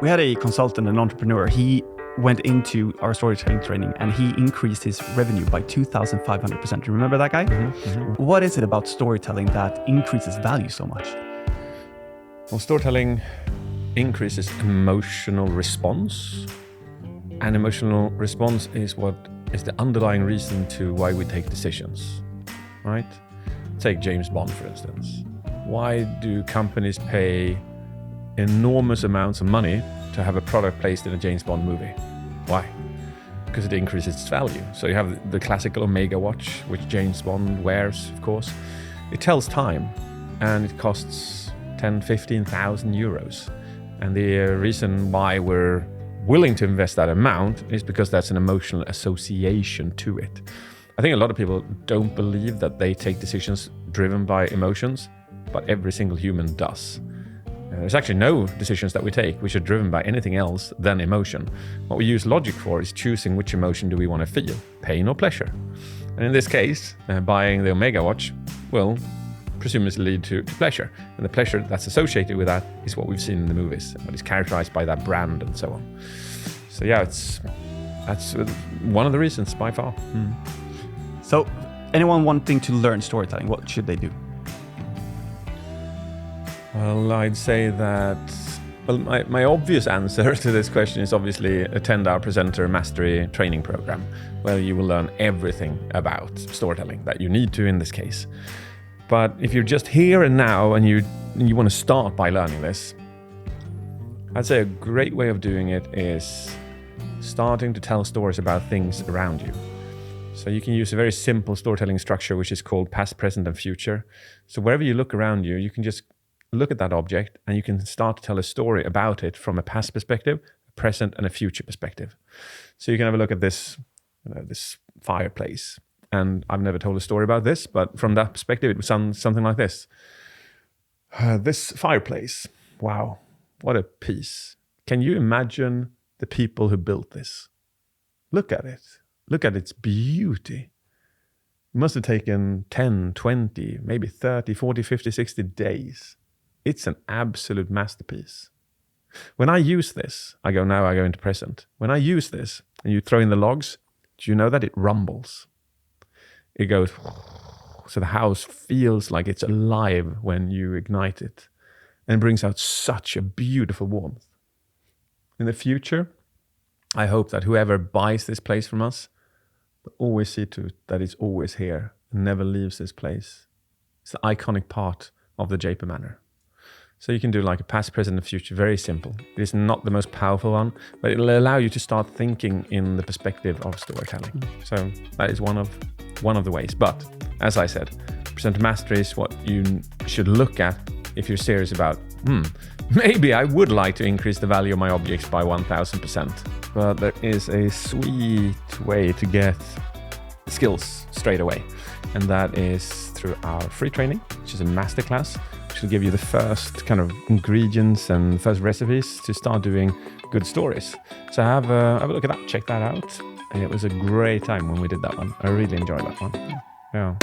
We had a consultant, an entrepreneur. He went into our storytelling training and he increased his revenue by 2,500%. Do you remember that guy? What is it about storytelling that increases value so much? Well, storytelling increases emotional response. And emotional response is what is the underlying reason to why we take decisions, right? Take James Bond, for instance. Why do companies pay enormous amounts of money to have a product placed in a James Bond movie? Why? Because it increases its value. So you have the classical Omega watch, which James Bond wears, of course. It tells time, and it costs 10,000-15,000 euros. And the reason why we're willing to invest that amount is because that's an emotional association to it. I think a lot of people don't believe that they take decisions driven by emotions, but every single human does. There's actually no decisions that we take which are driven by anything else than emotion. What we use logic for is choosing which emotion do we want to feel, pain or pleasure. And in this case, buying the Omega watch will presumably lead to pleasure. And the pleasure that's associated with that is what we've seen in the movies, what is characterized by that brand and so on. So yeah, that's one of the reasons by far. So anyone wanting to learn storytelling, what should they do? Well, I'd say that my obvious answer to this question is obviously attend our Presenter Mastery training program, where you will learn everything about storytelling that you need to in this case. But if you're just here and now and you want to start by learning this, I'd say a great way of doing it is starting to tell stories about things around you. So you can use a very simple storytelling structure, which is called past, present, and future. So wherever you look around you, you can just look at that object and you can start to tell a story about it from a past perspective, a present, and a future perspective. So you can have a look at this, this fireplace. And I've never told a story about this, but from that perspective, it would sound something like this. This fireplace, wow, what a piece. Can you imagine the people who built this? Look at it. Look at its beauty. It must have taken 10, 20, maybe 30, 40, 50, 60 days. It's an absolute masterpiece. When I use this, I go into present. When I use this and you throw in the logs, do you know that it rumbles? It goes, so the house feels like it's alive when you ignite it and brings out such a beautiful warmth. In the future, I hope that whoever buys this place from us will always see to it that it's always here and never leaves this place. It's the iconic part of the Japer Manor. So you can do like a past, present, and future, very simple. It is not the most powerful one, but it'll allow you to start thinking in the perspective of storytelling. So that is one of the ways. But as I said, Presenter Mastery is what you should look at if you're serious about, maybe I would like to increase the value of my objects by 1,000%. But there is a sweet way to get skills straight away. And that is through our free training, which is a masterclass, which will give you the first kind of ingredients and first recipes to start doing good stories. So have a look at that, check that out. And it was a great time when we did that one. I really enjoyed that one. Yeah.